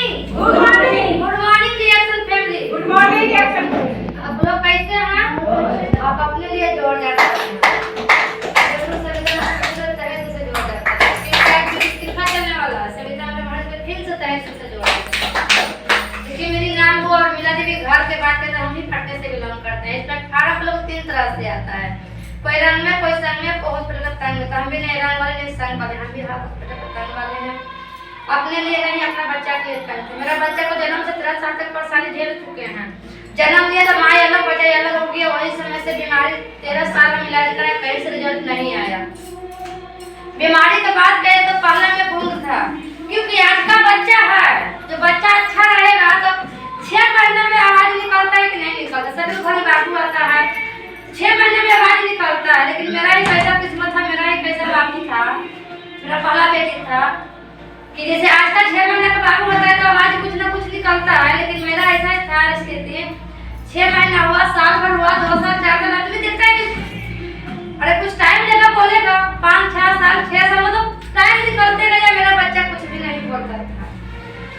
Morning. Good morning. Good morning reaction family. Good morning reaction. आप लोग कैसे हैं? आप अपने लिए जोड़ जाते हैं। देखिए मेरी नाम वो और मिला देवी घर के बात करते हम ही फटने से बिलोंग करते हैं। इसमें फारक लोग 3 तरह से आता है, कोई रंग में, कोई संग में, कोई हॉस्पिटल का तंग में। तो हम भी नहीं रंग वाले नहीं संग वाले, हम भी हॉस्पिटल का तंग वाले हैं। अपने लिए नहीं, अपना बच्चा के लिए तंग। मेरा बच्चा को जन्म से 13 साल तक परेशानी झेल चुके हैं। जन्म लिया तो माँ अलग, बच्चा अलग हो गया। वही समय से बीमारी 13 साल में इलाज कराया, कहीं से रिजल्ट नहीं आया। बीमारी के बाद गए तो पहले में भूख था, क्योंकि आज का बच्चा है जो बच्चा अच्छा रहेगा तो 6 महीने में आवाज निकलता है कि नहीं निकलता। सभी घर बाबू आता है 6 महीने में आवाज निकलता है। लेकिन मेरा ही कैसा किस्मत था, मेरा ही कैसा बाबू था, मेरा पहला बेटी था कि जैसे आज का 6 महीने का बाबू होता है तो आवाज कुछ ना कुछ निकलता है। लेकिन मेरा ऐसा ही था स्थिति। 6 महीना हुआ, साल भर हुआ, 2 साल, 4 साल, आदमी देखता है कि अरे कुछ टाइम लेगा बोलेगा। 5, 6 साल, 6 साल मतलब टाइम निकलते रहे, मेरा बच्चा कुछ भी नहीं बोलता था।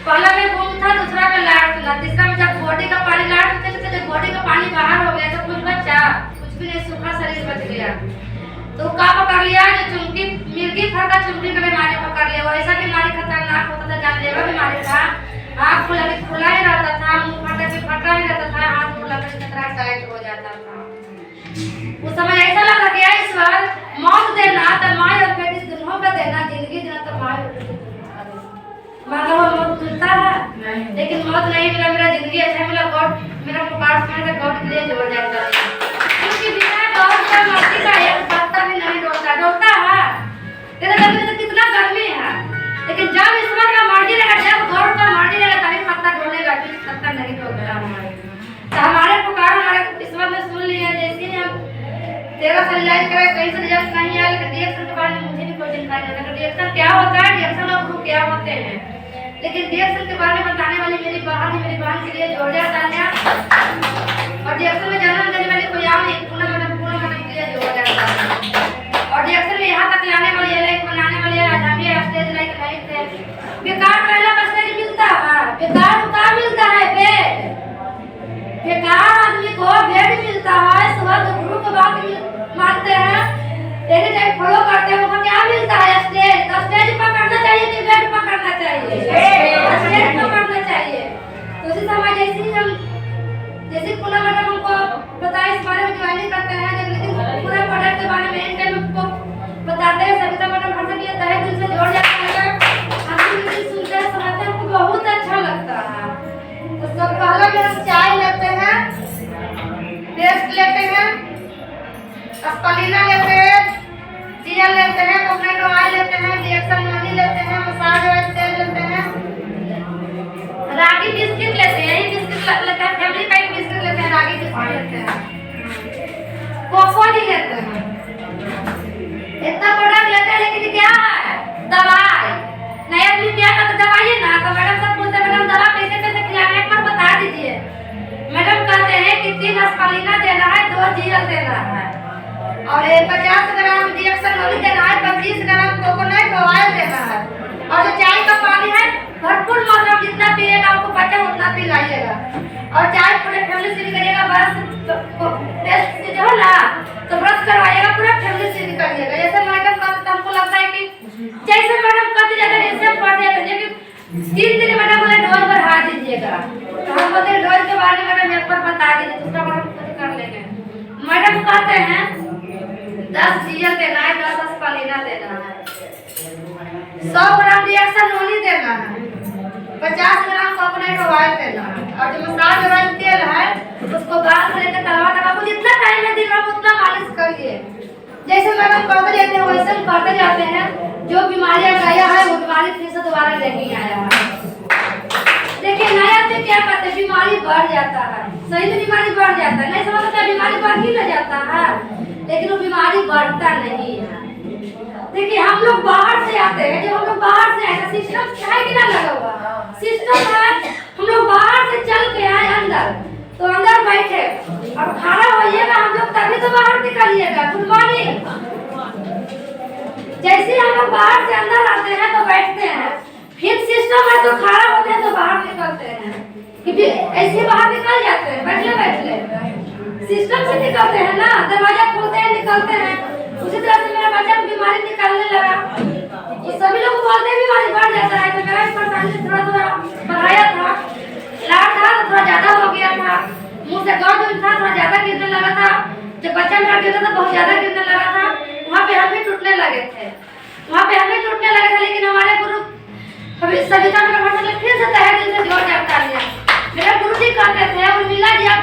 पहला में घूम था, दूसरा में लाट था, तीसरा में जब बॉडी का पानी लाट होते थे, जब बॉडी का पानी बाहर हो गया तो कुछ बच्चा कुछ भी नहीं, सूखा शरीर बच गया। तो का पकड़ लिया जो चुमकी मिर्गी फटा चुमकी का बीमारी पकड़ लिया। वैसा बीमारी खतरनाक होता था, जानलेवा बीमारी था। आँख खुला ही रहता था, मुंह फटा ही रहता था, हाथ खुला कर खतरा टाइट हो जाता था। उस समय ऐसा लगा कि ईश्वर मौत देना तो माँ और बेटी दोनों का देना, जिंदगी देना तो माँ और बेटी मतलब मौत मिलता है लेकिन मौत नहीं मिला। मेरा जिंदगी अच्छा मिला, गॉड मेरा पुकार सुना था, गॉड के लिए जोड़ जाता है। क्योंकि बिना गॉड का मर्जी का एक पत्ता भी नहीं डोलता है। तेरे गर्मी में कितना गर्मी है, लेकिन जब ईश्वर का मर्जी रहेगा, जब गॉड का मर्जी रहेगा तभी पत्ता डोलेगा, फिर पत्ता नहीं डोलता हमारे। तो हमारे पुकार हमारे ईश्वर ने सुन लिया। जैसे हम 13 साल इलाज कराए, कहीं से रिजल्ट नहीं आया। लेकिन रिएक्शन के बारे में मुझे भी कोई जानकारी नहीं है। रिएक्शन क्या होता है, रिएक्शन और ग्रुप क्या होते हैं, लेकिन रिएक्शन के बारे में बताने वाली मेरी बहन के लिए जोड़ जाता है। और रिएक्शन में जन्म देने वाली कोई आम नहीं, पूनम मैडम के लिए जोड़ जाता है। और रिएक्शन में यहाँ तक लाने वाली है, बनाने वाली है, आज हम ये स्टेज लाइक नहीं थे। बेकार पहला स्टेज मिलता है, बेकार उतार मिलता है, बेकार आदमी को बेड मिलता है। सुबह तो गुरु को बात मानते हैं, एनी टाइम फॉलो करते हैं, वहाँ क्या मिलता है स्टेज। तो स्टेज पकड़ना चाहिए कि बेड पकड़ना चाहिए? स्टेज पकड़ना चाहिए। तो उसी समय जैसे पूरा मैडम हमको बताया इस बारे में ज्वाइनिंग करते हैं, लेकिन पूरा प्रोडक्ट के बारे में एनी टाइम हमको बताते हैं। सविता मैडम हर लिए तहे दिल से जोड़ जाते हैं, हम सुनते हैं, सुनाते हैं, हमको बहुत अच्छा लगता है। तो सब पहले में हम चाय लेते हैं, पेस्ट लेते हैं, स्पलिना लेते हैं, जीरा लेते हैं, कोकोनट ऑयल लेते हैं, रिएक्शन मनी लेते हैं, मसाज ऑयल तेल लेते हैं, रागी बिस्किट लेते हैं, ये बिस्किट लेते हैं, फैमिली पैक बिस्किट लेते हैं, रागी बिस्किट लेते हैं, कोकोडी लेते हैं। इतना प्रोडक्ट लेते हैं, लेकिन क्या है दवाई नहीं। आदमी क्या करता दवाई है ना, तो मैडम सब बोलते हैं मैडम दवा कैसे कैसे खिलाना एक बार बता दीजिए। मैडम कहते हैं कि 3 स्पलिना देना है, 2 जीरा देना है, और 50 ग्राम रिएक्शन मनी देना है, 25 ग्राम कोकोनट ऑयल देना है। और जो चाय का पानी है भरपूर मात्रा में जितना पिएगा आपको बचा उतना पिलाइएगा। और चाय पूरे फैमिली से करिएगा, बस टेस्ट से जो है ना तो ब्रश करवाइएगा, पूरा फैमिली से करिएगा। जैसे मैडम का हमको लगता है कि जैसे मैडम कहते जाते हैं ऐसे पढ़ जाते हैं, लेकिन 3 दिन मैडम बोले डोज बढ़ा दीजिएगा। तो हम बोलते हैं डोज के बारे में मैडम एक बार बता दीजिए, दूसरा बार हम खुद कर लेंगे। मैडम कहते हैं 10 जीरा देना है, 10 स्पलिना देना है, 100 ग्राम रिएक्शन मनी देना है, 50 ग्राम कोकोनट ऑयल देना है, और जो मसाज ऑयल तेल है उसको गाल से लेकर तलवा तक आपको जितना टाइम है दिन में उतना मालिश करिए। जैसे मैडम करते जाते हैं वैसे हम करते जाते हैं। जो बीमारियां गया है वो बीमारी फिर से दोबारा नहीं आया है। देखिए नया से क्या करते हैं, बीमारी बढ़ जाता है, सही में बीमारी बढ़ जाता है, नहीं समझते बीमारी बढ़ ही न जाता है, लेकिन वो बीमारी बढ़ता नहीं है। देखिए हम लोग बाहर से आते हैं, जब हम लोग बाहर से आए सिस्टम है कि ना लगा हुआ सिस्टम है, हम लोग बाहर से चल के आए अंदर, तो अंदर बैठे और खड़ा होइएगा हम लोग तभी तो बाहर निकलिएगा। Good morning. जैसे हम लोग बाहर से अंदर आते हैं तो बैठते हैं, फिर सिस्टम है तो खड़ा होते हैं तो बाहर निकलते हैं ना, दरवाजा खोलते हैं निकलते हैं, उसी तरह से मेरा बच्चा को बीमारी निकलने लगा। तो सभी लोग बोलते हैं बीमारी बढ़ जाता है, तो मेरा इस परेशानी से थोड़ा थोड़ा बढ़ाया था, इलाज था तो थोड़ा ज्यादा हो गया था, मुंह से गाँव जो था थोड़ा ज्यादा गिरने लगा था, जब बच्चा मेरा गिरता था बहुत ज्यादा गिरने लगा था, वहाँ पे हम भी टूटने लगे थे, वहाँ पे हम भी टूटने लगे थे। लेकिन हमारे गुरु अभी सविता मेरा मतलब फिर से तहे दिल से जोड़ जाता लिया। मेरा गुरु जी कहते थे उर्मिला जी आप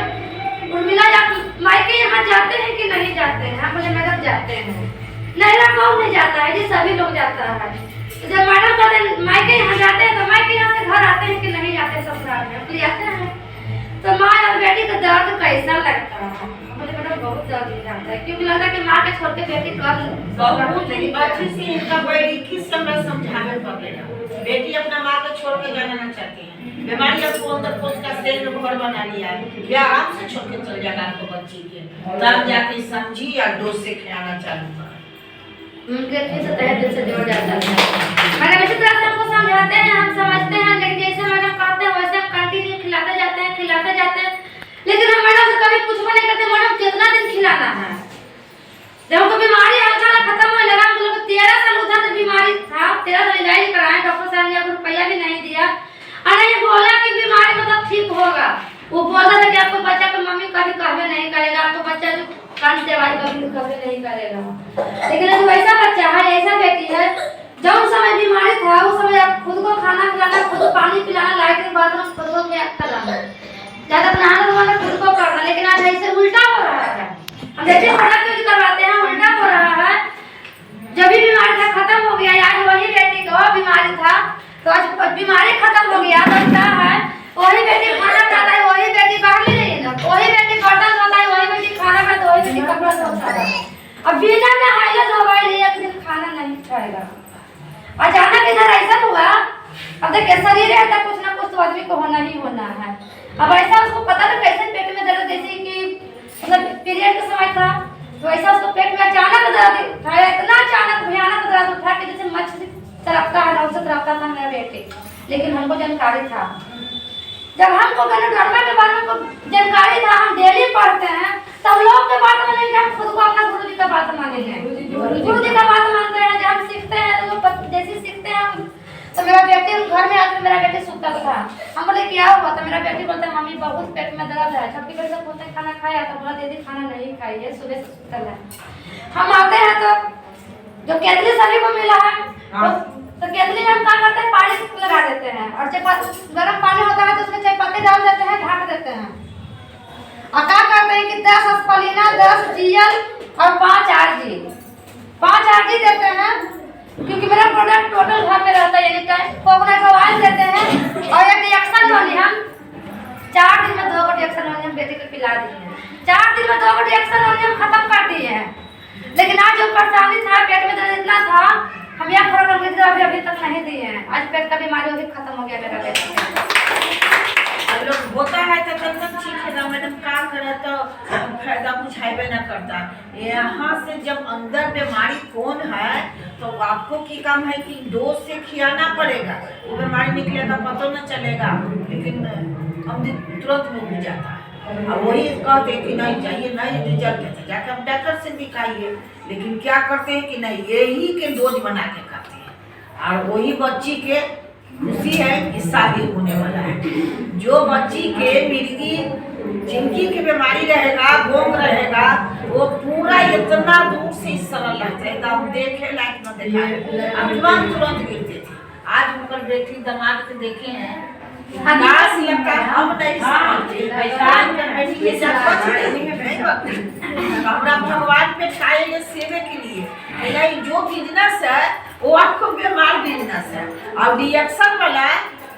मायके यहाँ जाते हैं कि नहीं जाते हैं? हम बोले मैडम जाते हैं। नैरा कौन नहीं जाता है जी, सभी लोग जाता है। जब मैडम कहते हैं मायके यहाँ जाते हैं तो मायके यहाँ से घर आते हैं कि नहीं जाते ससुराल में? बोले आते हैं। तो माँ और बेटी का दर्द कैसा लगता है? बोले मैडम बहुत दर्द हो जाता है, क्योंकि लगता है कि माँ के छोड़ के बेटी कर अच्छे से इनका बड़ी किस समय समझाने पड़ेगा। बेटी अपना माँ को छोड़ के जाना ना चाहती है, बीमारी आपको अंदर पोस्ट का शरीर में घर बना लिया है, ये आराम से छोड़ के चल जाएगा आपको बच्ची के, तब जाके समझी या डोज से खिलाना चालू करें। उनके फिर से तहे दिल से जोड़ जाता है। मैडम इसी तरह से हमको समझाते हैं, हम समझते हैं, लेकिन जैसे मैडम कहते हैं वैसे हम कंटिन्यू खिलाते जाते हैं। लेकिन हम मैडम से कभी पूछबो नहीं करते मैडम कितना दिन खिलाना है। जब हमको बीमारी हल्का खत्म होने लगा, हम लोग 13 साल उधर से बीमारी था, 13 साल इलाज कराए, डॉक्टर साहब ने रुपया भी नहीं दिया और नहीं बोला कि बीमारी मतलब ठीक होगा। वो बोलता था कि आपको बच्चा को मम्मी कभी कहबे नहीं करेगा, आपको बच्चा जो कान से आवाज कभी नहीं करेगा। लेकिन जो ऐसा बच्चा है, ऐसा बेटी है, जब समय बीमारी था उस समय आप खुद को खाना खिलाना, खुद को पानी पिलाना, लाइट बाथरूम खुद को क्या करना, ज्यादा नहाना धोना खुद को करना। लेकिन आज ऐसे उल्टा हो रहा है। हम देखिए थोड़ा क्यों करवाते हैं, उल्टा हो रहा है। जब भी बीमारी था खत्म हो गया, आज वही बेटी को बीमारी था तो आज बीमारी खत्म हो गया तो क्या है, वही बेटी खाना खाता है, वही बेटी बाहर ले रही है ना, वही बेटी बर्तन धोता है, वही बेटी खाना खाता है, वही बेटी कपड़ा धोता है। अब बिना नहाए धोए एक दिन खाना नहीं खाएगा। अचानक इधर ऐसा हुआ, अब देखिए शरीर है तो कुछ ना कुछ तो आदमी को होना ही होना है। अब ऐसा उसको पता ना कैसे पेट में दर्द, जैसे कि मतलब पीरियड का समय था तो ऐसा उसको पेट में अचानक दर्द उठाया, इतना अचानक भयानक दर्द उठा कि जैसे मछली तरफता है ना उसे तरफता था मेरा बेटे। लेकिन हमको जानकारी था, जब हमको गणधर्म के बारे में जानकारी था, हम डेली पढ़ते हैं, तब लोग के बात मानेंगे, हम खुद को अपना गुरु जी का बात मानेंगे। गुरु जी का बात मानते हैं, जब हम सीखते हैं तो जैसे सीखते हैं। तो मेरा बेटे घर में आकर मेरा बेटे सुता था, हम बोले क्या हुआ, तो मेरा बेटी बोलता है मम्मी बहुत पेट में दर्द है। छठी पेट से बोलते खाना खाया, तो बोला दीदी खाना नहीं खाई है, सुबह से सुतल है। हम आते हैं तो जो केतली सभी को मिला है तो केतली में हम क्या करते हैं, पानी लगा देते हैं और गर्म पानी होता है तो उसमें चाय पत्ती डाल देते हैं, ढक देते हैं और क्या करते हैं कि 10 स्पलिना, 10 जीएल और 5 आरजी, 5 आरजी देते हैं। क्योंकि मेरा प्रोडक्ट टोटल घर में रहता है, यानी टाइम कोकोनट का ऑयल देते हैं और एक रिएक्शन वाली हम 4 दिन में 2 रिएक्शन वाली हम बेटी को पिला दिए हैं। 4 दिन में 2 रिएक्शन वाली हम खत्म कर दिए हैं। लेकिन आज जो परेशानी था, पेट में दर्द इतना था, हम यहाँ खड़ा अभी तक नहीं दिए हैं। आज पेट का बीमारी भी खत्म हो गया मेरा बेटा। लोग होता है तो तब तक ठीक है ना मैडम, का करे तो फायदा बुझाइबे ना करता। यहाँ से जब अंदर बीमारी कौन है तो आपको की काम है कि डोज से खिलाना पड़ेगा, वो बीमारी निकलेगा पता न चलेगा, लेकिन हम तुरंत में हो जाता है। अब वही कहते हैं कि नहीं चाहिए, नहीं रिजल्ट है जाके हम डॉक्टर से दिखाइए। लेकिन क्या करते हैं कि नहीं यही के डोज बना के करते हैं और वही बच्ची के खुशी है कि शादी होने वाला है। जो बच्ची के मिर्गी जिनकी की बीमारी रहेगा, गोंग रहेगा, वो पूरा इतना दूर से सरल रहते हैं, तो हम देखे लायक न देखा, हम तुरंत गिरते थे। आज उनकर बेटी दामाद के देखे हैं, आकाश लगता है हम नहीं समझते, हमरा भगवान पे खाए सेवे के लिए जो बिजनेस है वो आपको बीमार बिजनेस है और रिएक्शन वाला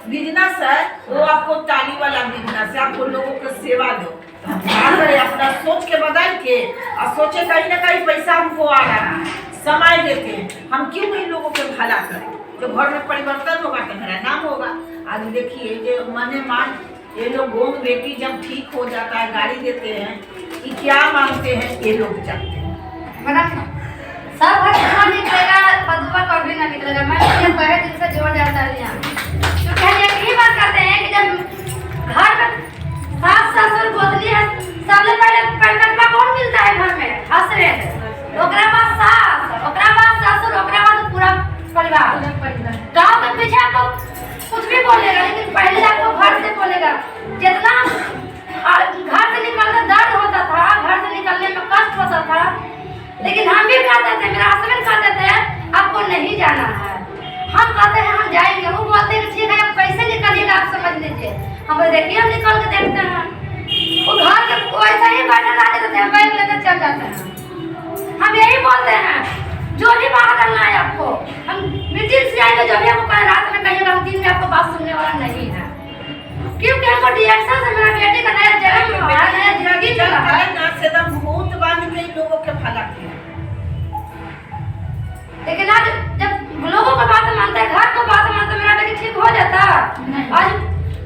बिजनेस है वो आपको ताली वाला बिजनेस है, आपको लोगों को सेवा दो। अपना सोच के बदल के और सोचे कहीं ना कहीं पैसा हमको आ रहा है, समय देते हैं, हम क्यों नहीं लोगों के भला करें। जो घर में परिवर्तन होगा तो मेरा नाम होगा। आज देखिए जो मने मान ये लोग गोंद बेटी जब ठीक हो जाता है गाड़ी देते हैं कि क्या मांगते हैं ये लोग जानते हैं। मैडम सब घर निकलेगा, बदुआ कभी ना निकलेगा। मैं ये पहले दिन से जोड़ जाता है यहाँ, क्योंकि हम यही बात करते हैं कि जब घर में सास ससुर गोतनी है, सबसे पहले पैकटवा कौन मिलता करिएगा। जितना घर से निकलने दर्द होता था, घर से निकलने में कष्ट होता था, लेकिन हम भी कहते थे, मेरा हस्बैंड कहते थे आपको नहीं जाना है, हम कहते हैं हम जाएंगे। वो बोलते हैं ठीक है आप कैसे निकलिएगा आप समझ लीजिए। हम देखिए हम निकल के देखते हैं, वो घर के वैसे ही बैठे रह जाते थे, हम बैग लेकर चल जाते हैं। हम यही बोलते हैं जो भी बाहर रहना है आपको, हम मीटिंग से आएंगे, जो भी आपको कहे रात में कहिएगा, हम दिन में आपको बात सुनने वाला नहीं है, क्योंकि हमको रिएक्शन से मेरा बेटी का नया जन्म हुआ है, नया जिंदगी चला है ना से दम भूत बांध के लोगों के फला किया। लेकिन आज जब लोगों का बात मानता है, घर को बात मानता है, मेरा बेटी ठीक हो जाता। आज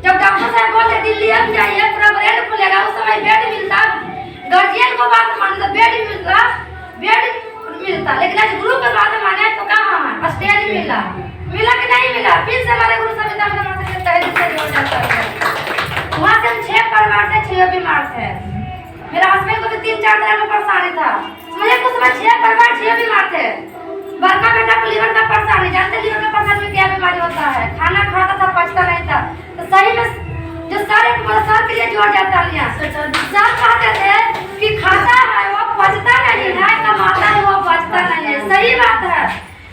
जब डॉक्टर साहब बोलते दिल्ली हम जाइए पूरा ब्रेड खुलेगा, उस समय बेड मिलता, गार्जियन को बात मानता बेड मिलता, लेकिन आज गुरु की बात माने तो कहाँ स्टेज मिला कि नहीं मिला। फिर से हमारे गुरु सविता में हो जाता है। वहाँ से हम 6 परिवार से 6 बीमार थे। मेरा हस्बैंड को भी 3-4 तरह का परेशानी था, मुझे कुछ समय 6 परिवार 6 बीमार थे। बड़का बेटा को लीवर का परेशानी, जानते लीवर का परेशानी में क्या बीमारी होता है, खाना खाता था पचता नहीं था, तो सही में जो सारे सर के लिए जोड़ जाता है। सब कहते थे कि खाता है वो पचता नहीं है, कमाता है वो पचता नहीं है। सही बात है,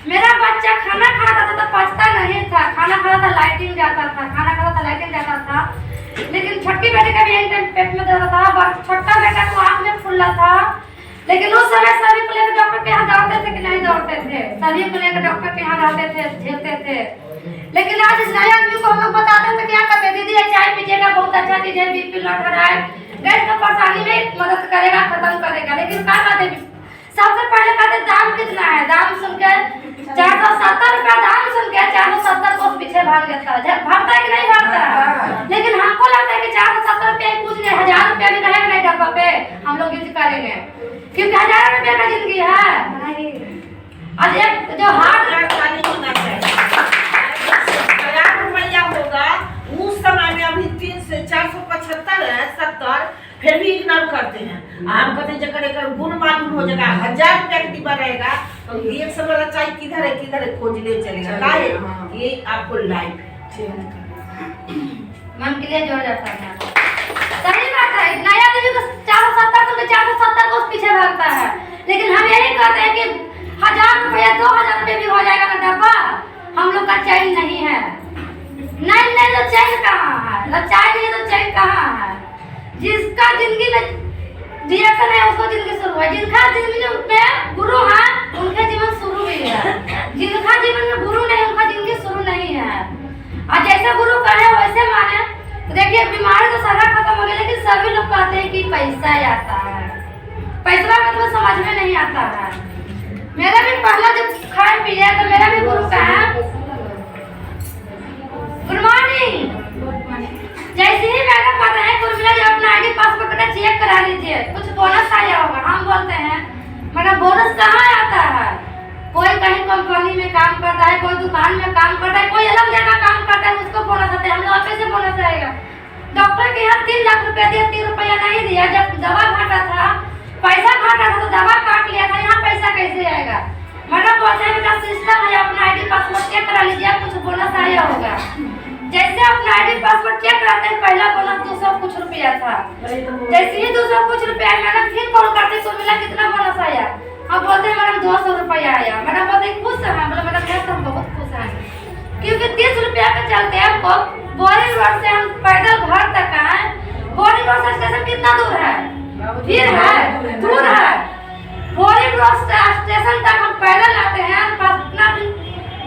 मेरा बच्चा खाना खाता था तो पचता नहीं था, खाना खाता था लाइटिंग जाता था, खाना खाता था लाइटिंग जाता था। लेकिन छोटी बेटी का भी एक टाइम पेट में दर्द था, छोटा बेटा को आँख में फूला था। लेकिन उस समय सभी को लेकर डॉक्टर के यहाँ दौड़ते थे कि नहीं दौड़ते थे, सभी को लेकर डॉक्टर के यहाँ रहते थे, झेलते थे। लेकिन आज इस नए आदमी को हम लोग बताते थे क्या करते, दीदी ये चाय पीजिएगा बहुत अच्छा चीज है, बीपी लो बढ़ाए, गैस का परेशानी में मदद करेगा, खत्म करेगा। लेकिन क्या कहते सबसे पहले कहते दाम कितना है, दाम सुनकर 470 रुपया दाम सुनकर 470 को पीछे भाग जाता है, भागता है कि नहीं भागता। लेकिन हमको लगता है कि 470 रुपया कुछ नहीं, 1000 रुपया भी रहेगा नहीं डब्बा पे हम लोग यूज करेंगे, क्योंकि 1000 रुपया का जिंदगी है। आज एक जो हार्ट होगा उस समय में अभी 3 से 475 है 70, फिर भी इग्नोर करते हैं। हम कहते हैं जकर एक गुण मालूम हो जाएगा, 1000 रुपया का डिब्बा रहेगा तो 100 वाला चाय किधर है खोज ले चलेगा। काहे ये आपको लाइफ मन के लिए जोड़ जाता है। सही बात है, नया आदमी को 470 तो 470 को पीछे भागता है। लेकिन हम यही कहते हैं कि 1000 रुपया 2000 रुपये भी हो जाएगा ना डब्बा, हम लोग का चैन नहीं है। नहीं तो चैन कहाँ है, लचाई नहीं तो चैन कहाँ है। जिसका जिंदगी में रिएक्शन है उसको जिंदगी शुरू है, जिनका जिंदगी में गुरु है उनके जीवन शुरू भी है, जिनका जीवन में गुरु नहीं उनका जिंदगी शुरू नहीं है। और जैसे गुरु कहे वैसे माने। तो देखिए बीमारी तो सारा खत्म हो गया, लेकिन सभी लोग कहते हैं कि पैसा आता है, पैसा का तो समझ में नहीं आता है। मेरा भी पहला जब खाए पिए तो मेरा भी गुरु कहा गुड मॉर्निंग, जैसे ही मैडम कहते हैं गुरु मिला अपना आईडी पासवर्ड का चेक करा लीजिए, कुछ बोनस आया होगा। हम बोलते हैं मैडम बोनस कहाँ आता है, कोई कहीं कंपनी में काम करता है, कोई दुकान में काम करता है, कोई अलग जगह काम करता है, उसको बोनस आता है। हम लोग कैसे बोनस आएगा? डॉक्टर के यहाँ 3 लाख रुपया दिया, 3 रुपया नहीं दिया। जब दवा घाटा था, पैसा घाटा था तो दवा काट लिया था, यहाँ पैसा कैसे आएगा? मैडम बोलते हैं बेटा सिस्टम है, अपना आईडी पासवर्ड चेक करा लीजिए, कुछ बोनस आया होगा। जैसे अपना आईडी पासवर्ड चेक कराते हैं, पहला बोनस 200 कुछ रुपया था। जैसे ही 200 कुछ रुपया मैडम फिर कॉल करते तो मिला कितना बोनस आया? हम बोलते हैं मैडम 200 रुपया आया। मैडम बोलते हैं खुश है? बोले मैडम मैं तो बहुत खुश है, क्योंकि 30 रुपया के चलते हमको बोरिंग रोड से हम पैदल घर तक आए। बोरिंग रोड स्टेशन कितना दूर है? फिर है दूर है। बोरिंग रोड स्टेशन तक हम पैदल आते हैं, पटना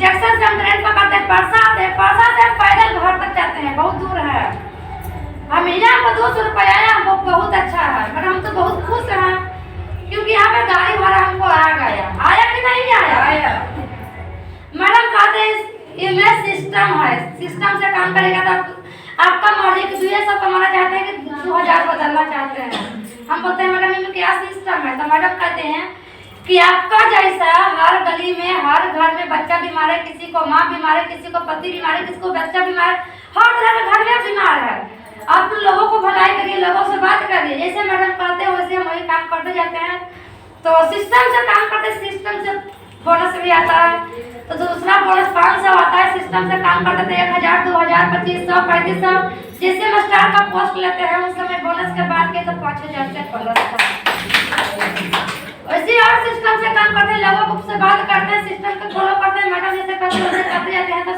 जंक्शन से हम ट्रेन पकड़ते हैं, परसा आते हैं, परसा से हम पैदल घर तक जाते हैं, बहुत दूर है। हम यहाँ पर 200 रुपया आया, हमको बहुत अच्छा है। मैडम हम तो बहुत खुश हैं, क्योंकि यहाँ पे गाड़ी भाड़ा हमको आ गया। आया कि नहीं आया? मैडम कहते हैं ये सिस्टम है, सिस्टम से काम करेगा तो आपका मर्जी कि 200 कमाना चाहते हैं कि 2000 बदलना चाहते हैं। हम बोलते हैं मैडम इनमें क्या सिस्टम है? तो मैडम कहते हैं कि आपका जैसा हर गली में हर घर में बच्चा बीमार है, किसी को माँ बीमार है, किसी को पति बीमार है, किसी को बच्चा बीमार है, हर तरह के घर में बीमार है। आप लोगों को भलाई करिए, लोगों से बात करिए। जैसे मैडम कहते हैं वैसे हम वही काम करते जाते हैं। तो सिस्टम से काम करते, सिस्टम से बोनस भी आता है। तो दूसरा बोनस 500 आता है। सिस्टम से काम करते थे 1000, 2000, 2500, 3500 जैसे में स्टार का पोस्ट लेते हैं उस समय बोनस के बाद के तो 5000 से प्लस था। वैसे और सिस्टम से काम करते हैं, लोगों से बात करते हैं, सिस्टम को फॉलो करते हैं, मैडम जैसे करते जाते हैं तो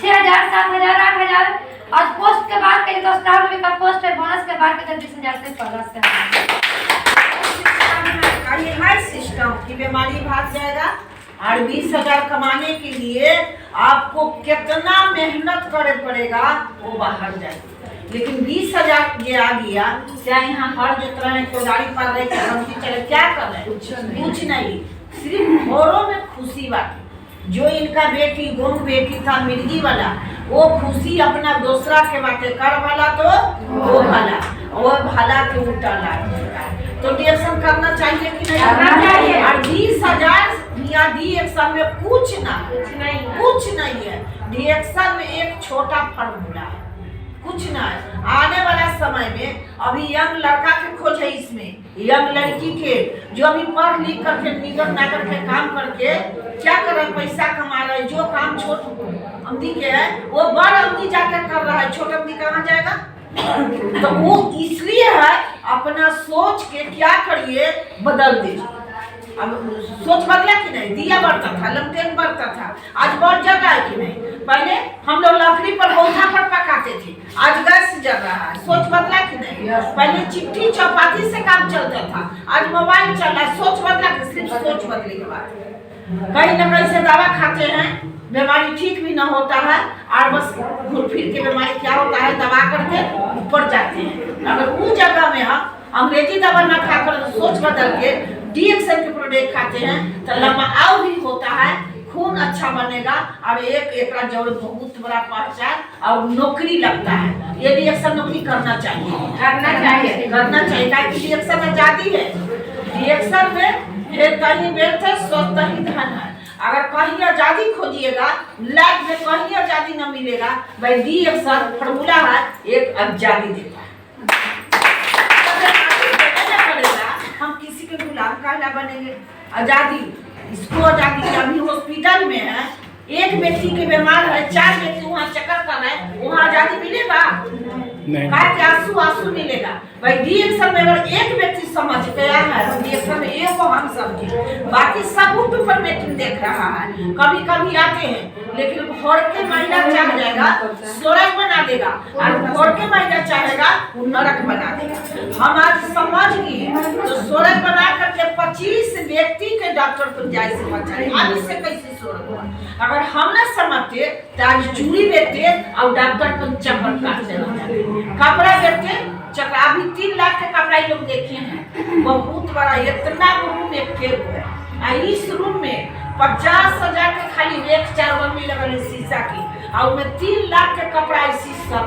6000, 7000, 8000 और पोस्ट के बाद के तो स्टार भी का पोस्ट है, बोनस के बाद के 20000 से प्लस है। ये है सिस्टम की बीमारी भाग जाएगा और 20,000 कमाने के लिए आपको कितना मेहनत करे पड़ेगा वो बाहर जाएगा। लेकिन 20,000 ये आ गया, क्या यहाँ हर जितना है कोदारी पाल रहे चले क्या कर रहे हैं? कुछ नहीं, सिर्फ घरों में खुशी बाकी। जो इनका बेटी गोम बेटी था मिर्गी वाला, वो खुशी अपना दूसरा के बातें कर भला तो वो भला, वो भला के उल्टा ला। तो डिएक्शन करना चाहिए कि नहीं? करना चाहिए। और 20,000 डिएक्शन में कुछ नहीं है। डिएक्शन में एक छोटा फॉर्मूला है, कुछ ना है। आने वाला समय में अभी यंग लड़का के खोज है, इसमें यंग लड़की के जो अभी पढ़ लिख करके निगम नागर के काम करके क्या कर रहे, पैसा कमा रहे, जो काम छोट अवधि के है वो बड़ अवधि जाकर कर रहा है, छोट अवधि कहाँ जाएगा? तो वो इसलिए है अपना सोच के क्या करिए बदल दीजिए। अब सोच बदला कि नहीं? दिया बढ़ता था, लमटेन बढ़ता था, आज बढ़ जा रहा है कि नहीं? पहले हम लोग लकड़ी पर बौथा पर पकाते थे, आज गैस जल रहा है। सोच बदला कि नहीं? पहले चिट्ठी चौपाती से काम चलता था, आज मोबाइल चल रहा है। सोच बदला कि सिर्फ सोच बदले के बाद कहीं न कहीं से दवा खाते हैं, बीमारी ठीक भी ना होता है और बस घूर फिर के बीमारी क्या होता है, दवा करके ऊपर जाते हैं। अगर उस जगह में हम अंग्रेजी दवा ना खाकर सोच बदल के डिएक्शन के प्रोडक्ट खाते हैं तो लंबा भी होता है, खून अच्छा बनेगा और एक जरूर बहुत बड़ा पहचान और नौकरी लगता है। ये डिएक्शन नौकरी करना चाहिए। डिएक्शन आजादी है। डिएक्शन में कहीं वेल्थ है, स्वस्थ ही धन है। अगर कहीं आजादी खोजिएगा, लाइफ में कहीं आजादी न मिलेगा। भाई डिएक्शन फॉर्मूला है, एक आजादी देता है। हम किसी के गुलाम काहे बनेंगे? आजादी, इसको आजादी। अभी हॉस्पिटल में है, एक व्यक्ति के बीमार है, 4 व्यक्ति वहाँ चक्कर कर रहे हैं, वहाँ आजादी मिलेगा? नहीं। आंसू मिलेगा। भाई डिएक्शन में अगर एक व्यक्ति समझ गया है, डिएक्शन में एक को हम समझे, बाकी सब ऊपर मीटिंग देख रहा है। कभी कभी आते हैं, लेकिन घर के महिला चाह जाएगा स्वर्ग बना देगा और घर के महिला चाहेगा वो नरक बना देगा। हम आज समझ गए तो स्वर्ग बना करके 25 व्यक्ति के डॉक्टर को जाए से बचाए। आज इससे कैसे स्वर्ग हुआ? अगर हम न समझते तो आज चूड़ी बेचते और डॉक्टर को चक्कर काटते, कपड़ा बेचते चक्कर। अभी 3 लाख के कपड़ा लोग देखे हैं, बहुत बड़ा इतना रूम एक है। इस रूम में 50,000 के खाली एक 4 बंदी लगल शीशा की और में 3 लाख के कपड़ा इसी सब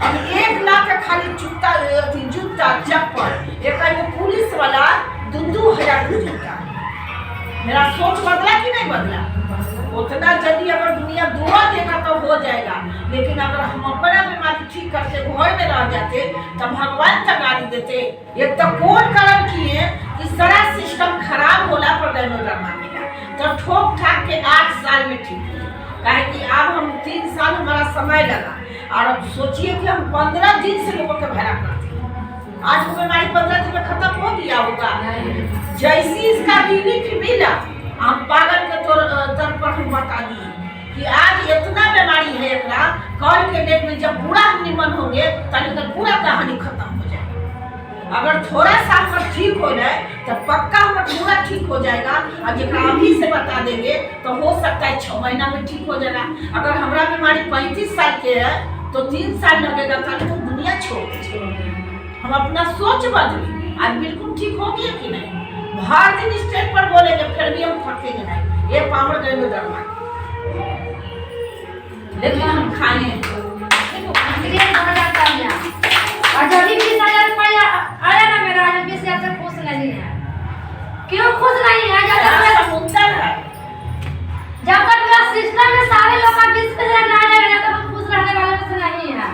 अब 1 लाख के खाली जूता चप्पल। एक पुलिस वाला 2,000 का जूता। मेरा सोच बदला कि नहीं बदला? उतना यदि अगर दुनिया दुआ देगा तो हो जाएगा, लेकिन अगर हम अपना बीमारी ठीक करते घर में रह जाते तब भगवान का गाली देते। एक तो कौन कर्म किए कि सारा सिस्टम खराब होला पर गैनोड्रामा मिला तो ठोक ठाक के 8 साल में ठीक हुआ। काहे कि अब हम 3 साल हमारा समय लगा और अब सोचिए कि हम 15 दिन से लोगों के भरा करते हैं। आज वो बीमारी 15 दिन में खत्म हो गया होगा। जैसी इसका रिलीफ मिला, हम पागल के तौर पर हम बता दिए कि आज इतना बीमारी है एकरा, कल के डेट में जब पूरा हम निमन होंगे तब पूरा कहानी खत्म हो जाएगा। अगर थोड़ा सा हम ठीक हो जाए तो पक्का हम पूरा ठीक हो जाएगा। और जब अभी से बता देंगे तो हो सकता है 6 महीना में ठीक हो जाएगा। अगर हमारा बीमारी 35 साल के है तो 3 साल लगेगा, तो दुनिया छोड़। हम अपना सोच बदली, आज बिल्कुल ठीक हो गया कि नहीं? हर दिन स्टेज पर बोलेंगे फिर भी हम थकेंगे नहीं। ये पावर गैनोड्रामा लेकिन हम खाएं और जब भी 20,000 रुपया आया ना मेरा, आज 20,000 से खुश नहीं है। क्यों खुश नहीं है? जब तक मेरा सिस्टम में सारे लोग का 20,000 ना आएगा तो हम खुश रहने वाले में से नहीं है।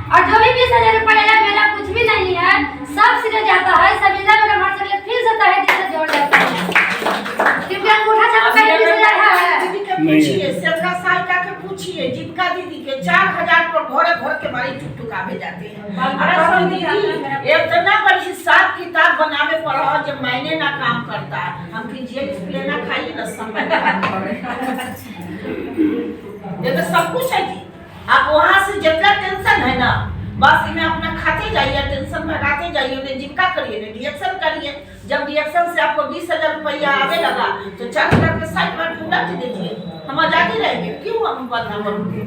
और जो भी 20,000 रुपया आया मेरा कुछ भी नहीं है, सब सिरे जाता है। सब मेरा घर से फिर से तहे दिन से जोड़ जाता है, क्योंकि अंगूठा छाप पूछिए जिनका दीदी के 4000 पर घोड़े घोड़ के मारी टुकटुका भेजाते हैं। अरे दीदी इतना बड़ी हिसाब किताब बनावे पड़ा जब मैंने ना काम करता हम कीजिए डिस्प्ले ना खाइए ना समय ये तो सब कुछ है जी। आप वहाँ से जितना टेंशन है ना बस इन्हें अपना खाते जाइए, टेंशन भगाते जाइए, उन्हें जिनका करिए रिएक्शन करिए। जब रिएक्शन से आपको 20,000 रुपया आवे लगा तो 4,000 के साइड में उलट दीजिए, हम आजादी रहेंगे, क्यों हम बदनाम होंगे।